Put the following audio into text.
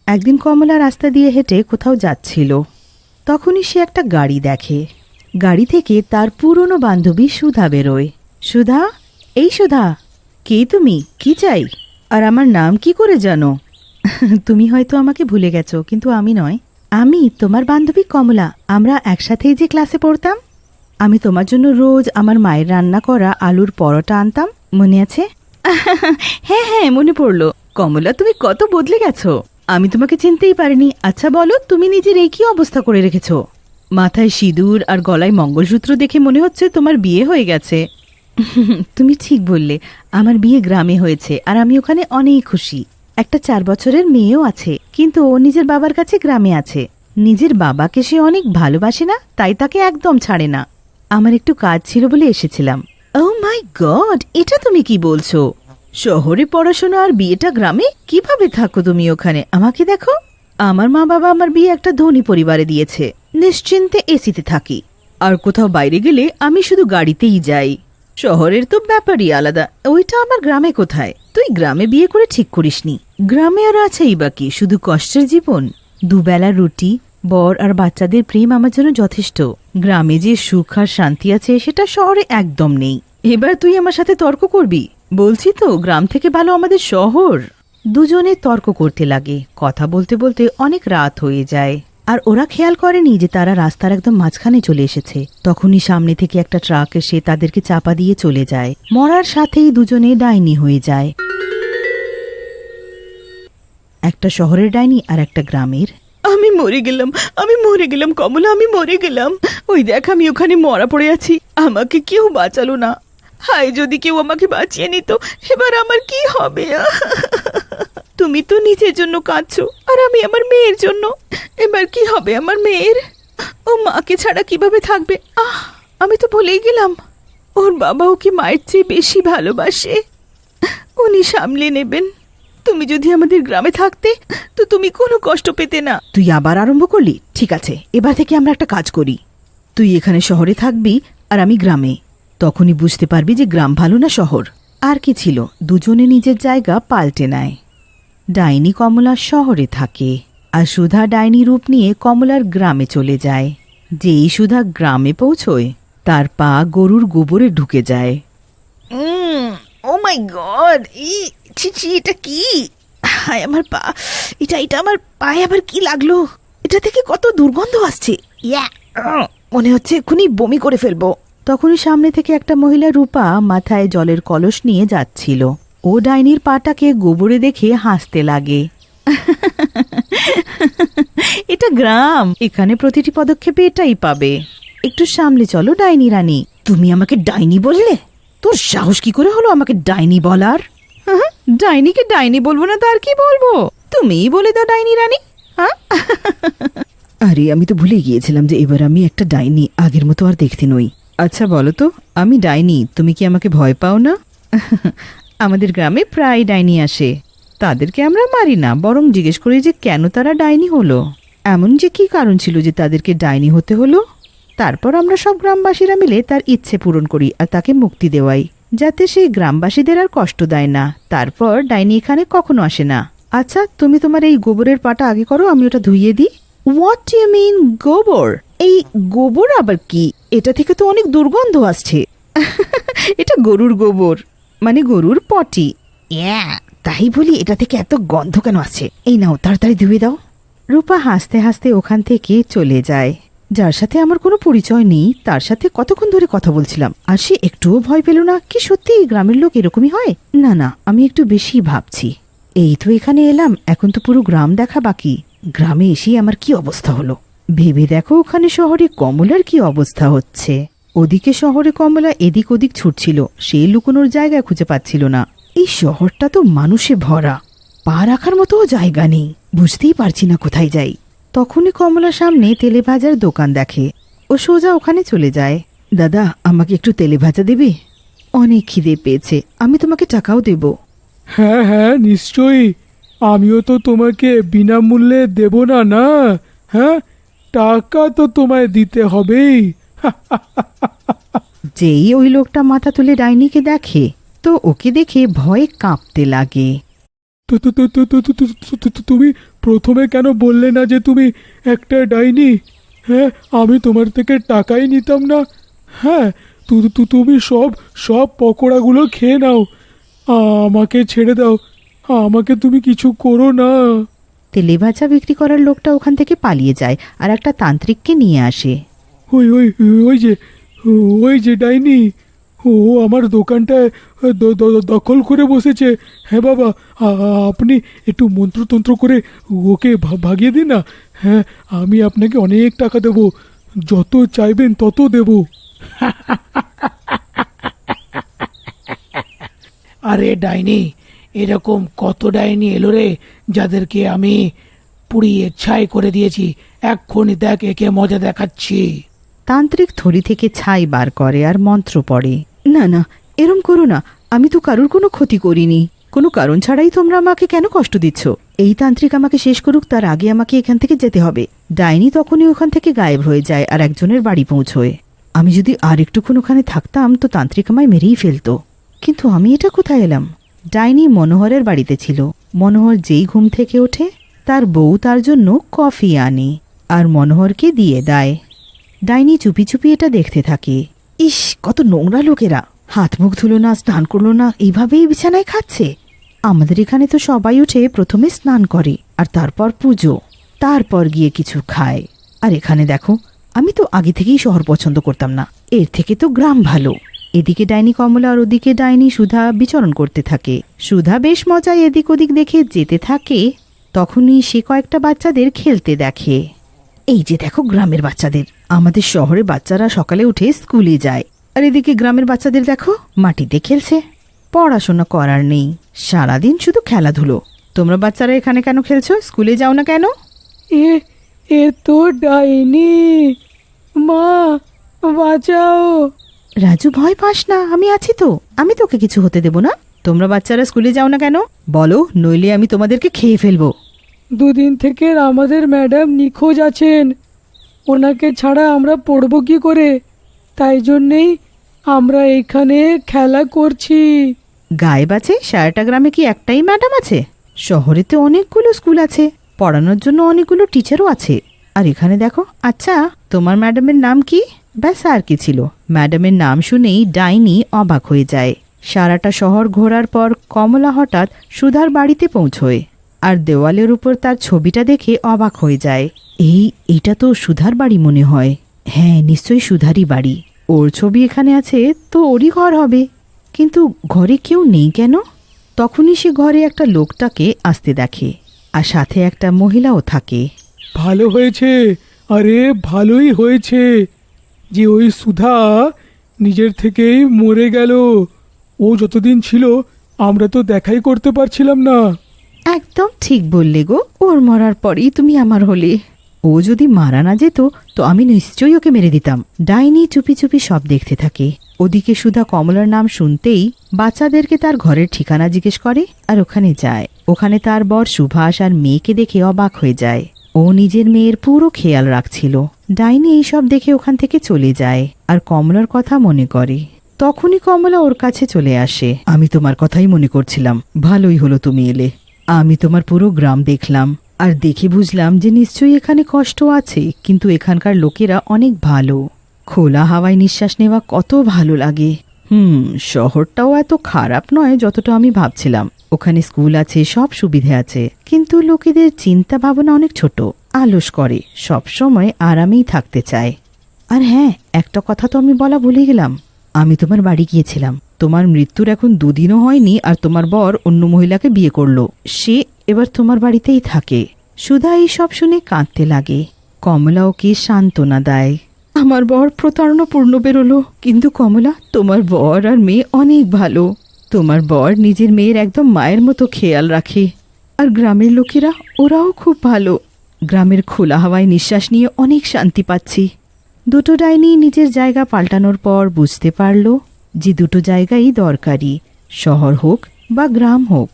একদিন কমলা রাস্তা দিয়ে হেঁটে কোথাও যাচ্ছিল। তখনই সে একটা গাড়ি দেখে। গাড়ি থেকে তার পুরনো বান্ধবী সুধা বেরোয়। সুধা, এই সুধা, কে তুমি? কি চাই? আর আমার নাম কি করে জানো? তুমি হয়তো আমাকে ভুলে গেছো, কিন্তু আমি নয়। আমি তোমার বান্ধবী কমলা। আমরা একসাথেই যে ক্লাসে পড়তাম। আমি তোমার জন্য রোজ আমার মায়ের রান্না করা আলুর পরোটা আনতাম, মনে আছে? হ্যাঁ হ্যাঁ, মনে পড়লো। কমলা, তুমি কত বদলে গেছো। আমি তোমাকে চিনতেই পারিনি। আচ্ছা বলো, তুমি নিজের এই কি অবস্থা করে রেখেছো? মাথায় সিঁদুর আর গলায় মঙ্গলসূত্র দেখে মনে হচ্ছে তোমার বিয়ে হয়ে গেছে। তুমি ঠিক বললে, আমার বিয়ে গ্রামে হয়েছে আর আমি ওখানে অনেক খুশি। একটা 4 বছরের মেয়েও আছে, কিন্তু ও নিজের বাবার কাছে গ্রামে আছে। নিজের বাবাকে সে অনেক ভালোবাসে না, তাই তাকে একদম ছাড়ে না। আমার একটু কাজ ছিল বলে এসেছিলাম। ও মাই গড, এটা তুমি কি বলছো? শহরে পড়াশোনা আর বিয়েটা গ্রামে? কিভাবে থাকো তুমি ওখানে? আমাকে দেখো, আমার মা বাবা আমার বিয়ে একটা ধনী পরিবারে দিয়েছে। নিশ্চিন্তে এসিতে থাকি, আর কোথাও বাইরে গেলে আমি শুধু গাড়িতেই যাই। শহরের তো ব্যাপারই আলাদা। ওইটা আমার গ্রামে কোথায়? তুই গ্রামে বিয়ে করে ঠিক করিসনি। গ্রামে আর আছেই বাকি, শুধু কষ্টের জীবন। দুবেলার রুটি, বর আর বাচ্চাদের প্রেম আমার জন্য যথেষ্ট। গ্রামে যে সুখ আর শান্তি আছে সেটা শহরে একদম নেই। এবার তুই আমার সাথে তর্ক করবি? বলছি তো, গ্রাম থেকে ভালো আমাদের শহর। দুজনে তর্ক করতে লাগে। কথা বলতে বলতে অনেক রাত হয়ে যায়, আর ওরা খেয়াল করেনি যে তারা রাস্তার একদম মাঝখানে চলে এসেছে। তখনই সামনে থেকে একটা ট্রাক এসে তাদেরকে চাপা দিয়ে চলে যায়। মরার সাথেই দুজনে ডাইনি হয়ে যায়। একটা শহরের ডাইনি আর একটা গ্রামের। আমি মরে গেলাম, আমি মরে গেলাম কমলা, আমি মরে গেলাম। ওই দেখ, আমি ওখানে মরা পড়ে আছি। আমাকে কেউ বাঁচালো না। হায়, যদি কেউ আমাকে বাঁচিয়ে নিত, এবার আমার কি হবে? তুমি তো নিজের জন্য কাঁদছো, আর আমি আমার মেয়ের জন্য। এবার কি হবে আমার মেয়ের? ও মাকে ছাড়া কিভাবে থাকবে? আমি তো ভুলেই গেলাম, ওর বাবা ওকে মায়ের চেয়ে বেশি ভালোবাসে। উনি সামলে নেবেন। তুমি যদি আমাদের গ্রামে থাকতে, তো তুমি কোনো কষ্ট পেতে না। তুই আবার আরম্ভ করলি? ঠিক আছে, এবার থেকে আমরা একটা কাজ করি। তুই এখানে শহরে থাকবি আর আমি গ্রামে। তখনই বুঝতে পারবি যে গ্রাম ভালো না শহর। আর কি ছিল, দুজনে নিজের জায়গা পাল্টে নেয়। ডাইনি কমলা শহরে থাকে, আর সুধা ডাইনি রূপ নিয়ে কমলার গ্রামে চলে যায়। যেই সুধা গ্রামে পৌঁছয়, তার পা গরুর গোবরে ঢুকে যায়। ও মাই গড, এটা কি? হায় আমার পা, এটা আমার পায়ে আবার কি লাগলো? এটা থেকে কত দুর্গন্ধ আসছে। মনে হচ্ছে এক্ষুনি বমি করে ফেলবো। তখনই সামনে থেকে একটা মহিলা রূপা মাথায় জলের কলস নিয়ে যাচ্ছিল। ও ডাইনির পাটাকে গোবরে দেখে হাসতে লাগে। এটা গ্রাম, এখানে প্রতিটি পদক্ষেপে এটাই পাবে। একটু সামলে চলো ডাইনি রানী। তুমি আমাকে ডাইনি বললে? তোর সাহস কি করে হলো আমাকে ডাইনি বলার? ডাইনিকে ডাইনি বলবো না তো আর কি বলবো? তুমিই বলে দাও ডাইনি রানী। আরে, আমি তো ভুলে গিয়েছিলাম যে এবার আমি একটা ডাইনি, আগের মতো আর দেখতে নই। আচ্ছা বলো তো, আমি ডাইনি, তুমি কি আমাকে ভয় পাও না? আমাদের গ্রামে প্রায় ডাইনি আসে। তাদেরকে আমরা মারি না, বরং জিজ্ঞেস করি যে কেন তারা ডাইনি হলো। এমন যে কি কারণ ছিল যে তাদেরকে ডাইনি হতে হলো। তারপর আমরা সব গ্রামবাসীরা মিলে তার ইচ্ছে পূরণ করি আর তাকে মুক্তি দেওয়াই, যাতে সেই গ্রামবাসীদের আর কষ্ট দেয় না। তারপর ডাইনি এখানে কখনো আসে না। আচ্ছা, তুমি তোমার এই গোবরের পাটা আগে করো, আমি ওটা ধুইয়ে দিই। হোয়াট ডু ইউ মিন গোবর? এই গোবর আবার কি? এটা থেকে তো অনেক দুর্গন্ধ আসছে। এটা গরুর গোবর, মানে গরুর পটি। তাই বলি, এটা থেকে এত গন্ধ কেন আসছে? এই নাও, তাড়াতাড়ি ধুয়ে দাও। রূপা হাসতে হাসতে ওখান থেকে চলে যায়। যার সাথে আমার কোনো পরিচয় নেই, তার সাথে কতক্ষণ ধরে কথা বলছিলাম, আর সে একটুও ভয় পেল না। কি সত্যি গ্রামের লোক এরকমই হয়? না না, আমি একটু বেশি ভাবছি। এই তো এখানে এলাম, এখন তো পুরো গ্রাম দেখা বাকি। গ্রামে এসেই আমার কি অবস্থা হলো ভেবে দেখো, ওখানে শহরে কমলার কি অবস্থা হচ্ছে। ওদিকে শহরে কমলা এদিক ওদিক ছুটছিল, সে লুকোনোর জায়গা খুঁজে পাচ্ছিল না। এই শহরটা তো মানুষে ভরা, পা রাখার মতো জায়গা নেই। বুঝতেই পারছি না কোথায় যাই। তখনই কমলার সামনে তেলে ভাজার দোকান দেখে। ও সোজা ওখানে চলে যায়। দাদা, আমাকে একটু তেলে ভাজা দেবে? অনেক খিদে পেয়েছে, আমি তোমাকে টাকাও দেব। হ্যাঁ হ্যাঁ, নিশ্চয়ই। আমিও তো তোমাকে বিনামূল্যে দেব না, না? হ্যাঁ, টাকা তো তোমায় দিতে হবেই। যেই ওই লোকটা মাথা তুলে ডাইনিকে দেখে, তো ওকে দেখে ভয়ে কাঁপতে লাগে। তুমি প্রথমে কেন বললে না যে তুমি একটা ডাইনি? হ্যাঁ, আমি তোমার থেকে টাকাই নিতাম না। হ্যাঁ, তুমি সব সব পকোড়াগুলো খেয়ে নাও। আমাকে ছেড়ে দাও, আমাকে তুমি কিছু করো না। তেলে ভাজা বিক্রি করার লোকটা ওখান থেকে পালিয়ে যায় আর একটা তান্ত্রিককে নিয়ে আসে। ওই ওই ওই যে ওই যে ডাইনি, ও আমার দোকানটায় দখল করে বসেছে। হ্যাঁ বাবা, আপনি একটু মন্ত্রতন্ত্র করে ওকে ভাগিয়ে দিন না। হ্যাঁ, আমি আপনাকে অনেক টাকা দেব, যত চাইবেন তত দেব। আরে ডাইনি, এরকম কত ডাইনি এলো রে, যাদেরকে আমি পুড়িয়ে ছাই করে দিয়েছি। এক্ষুনি দেখ, একে মজা দেখাচ্ছি। তান্ত্রিক থলি থেকে ছাই বার করে আর মন্ত্র পড়ে। না না, এরম করো না, আমি তো কারুর কোনো ক্ষতি করিনি। কোনো কারণ ছাড়াই তোমরা আমাকে কেন কষ্ট দিচ্ছ? এই তান্ত্রিক আমাকে শেষ করুক, তার আগে আমাকে এখান থেকে যেতে হবে। ডাইনি তখনই ওখান থেকে গায়েব হয়ে যায় আর একজনের বাড়ি পৌঁছয়। আমি যদি আর একটুক্ষণ ওখানে থাকতাম তো তান্ত্রিক আমায় মেরেই ফেলতো। কিন্তু আমি এটা কোথায় এলাম? ডাইনি মনোহরের বাড়িতে ছিল। মনোহর যেই ঘুম থেকে ওঠে তার বউ তার জন্য কফি আনে আর মনোহরকে দিয়ে দেয়। ডাইনি চুপি চুপি এটা দেখতে থাকে। ইস, কত নোংরা লোকেরা! হাত মুখ ধুলো না, স্নান করলো না, এইভাবেই বিছানায় খাচ্ছে। আমাদের এখানে তো সবাই উঠে প্রথমে স্নান করে আর তারপর পুজো, তারপর গিয়ে কিছু খায়। আর এখানে দেখো, আমি তো আগে থেকেই শহর পছন্দ করতাম না, এর থেকে তো গ্রাম ভালো। এদিকে ডাইনি কমলা আর ওদিকে ডাইনি সুধা বিচরণ করতে থাকে। সুধা বেশ মজায় এদিক ওদিক দেখে যেতে থাকে। তখনই সে কয়েকটা বাচ্চাদের খেলতে দেখে। এই যে দেখো গ্রামের বাচ্চাদের, আমাদের শহরে বাচ্চারা সকালে উঠে স্কুলে যায়, আর এদিকে গ্রামের বাচ্চাদের দেখো মাটিতে খেলছে। পড়াশোনা করার নেই, সারাদিন শুধু খেলাধুলো। তোমরা বাচ্চারা এখানে কেন খেলছো? স্কুলে যাও না কেন? এ এ তো ডাইনি, মা বাঁচাও। রাজু, ভয় পাস না, আমি আছি তো, আমি তোকে কিছু হতে দেব না। তোমরা বাচ্চারা স্কুলে যাও না কেন বলো, নইলে আমি তোমাদেরকে খেয়ে ফেলবো। দুদিন থেকে আমাদের ম্যাডাম নিখোঁজ আছেন, ওনাকে ছাড়া আমরা পড়বো কি করে? তাই জন্যেই আমরা এখানে খেলা করছি। গায়ে বাছে সারাটা গ্রামে কি একটাই ম্যাডাম আছে? শহরে তো অনেকগুলো স্কুল আছে, পড়ানোর জন্য অনেকগুলো টিচারও আছে। আর এখানে দেখো, আচ্ছা তোমার ম্যাডামের নাম কি? ব্যাস, আর কি ছিল? ম্যাডামের নাম শুনেই ডাইনি অবাক হয়ে যায়। সারাটা শহর ঘোরার পর কমলা হঠাৎ সুধার বাড়িতে পৌঁছয় আর দেওয়ালের উপর তার ছবিটা দেখে অবাক হয়ে যায়। এইটা তো সুধার বাড়ি মনে হয়। হ্যাঁ, নিশ্চয়ই সুধারই বাড়ি। ওর ছবি এখানে আছে তো ওরই ঘর হবে। কিন্তু ঘরে কেউ নেই কেন? তখনই সে ঘরে একটা লোকটাকে আসতে দেখে আর সাথে একটা মহিলাও থাকে। ভালো হয়েছে, আরে ভালোই হয়েছে যে ওই সুধা নিজের থেকেই মরে গেল। ও যতদিন ছিল আমরা তো দেখাই করতে পারছিলাম না। একদম ঠিক বললে গো, ওর মরার পরেই তুমি আমার হলে। ও যদি মারা না যেত তো আমি নিশ্চয়ই ওকে মেরে দিতাম। ডাইনি চুপি চুপি সব দেখতে থাকে। ওদিকে সুধা কমলার নাম শুনতেই বাচ্চাদেরকে তার ঘরের ঠিকানা জিজ্ঞেস করে আর ওখানে যায়। ওখানে তার বর সুভাষ আর মেয়েকে দেখে অবাক হয়ে যায়। ও নিজের মেয়ের পুরো খেয়াল রাখছিল। ডাইনি এইসব দেখে ওখান থেকে চলে যায় আর কমলার কথা মনে করে। তখনই কমলা ওর কাছে চলে আসে। আমি তোমার কথাই মনে করছিলাম, ভালোই হলো তুমি এলে। আমি তোমার পুরো গ্রাম দেখলাম আর দেখে বুঝলাম যে নিশ্চয়ই এখানে কষ্ট আছে, কিন্তু এখানকার লোকেরা অনেক ভালো। খোলা হাওয়ায় নিঃশ্বাস নেওয়া কত ভালো লাগে। শহরটাও এত খারাপ নয় যতটা আমি ভাবছিলাম। ওখানে স্কুল আছে, সব সুবিধে আছে, কিন্তু লোকেদের চিন্তা ভাবনা অনেক ছোট, আলস করে, সব সময় আরামেই থাকতে চায়। আর হ্যাঁ, একটা কথা তো আমি বলা ভুলে গেলাম। আমি তোমার বাড়ি গিয়েছিলাম। তোমার মৃত্যুর এখন 2 দিনও হয়নি আর তোমার বর অন্য মহিলাকে বিয়ে করলো। সে এবার তোমার বাড়িতেই থাকে। সুধা এই সব শুনে কাঁদতে লাগে। কমলা ওকে সান্ত্বনা দেয়। আমার বর প্রতারণাপূর্ণ বেরোলো, কিন্তু কমলা, তোমার বর আর মেয়ে অনেক ভালো। তোমার বর নিজের মেয়ের একদম মায়ের মতো খেয়াল রাখে। আর গ্রামের লোকেরা, ওরাও খুব ভালো। গ্রামের খোলা হাওয়ায় নিঃশ্বাস নিয়ে অনেক শান্তি পাচ্ছি। দুটো ডাইনি নিজের জায়গা পাল্টানোর পর বুঝতে পারল যে দুটো জায়গাই দরকারি, শহর হোক বা গ্রাম হোক।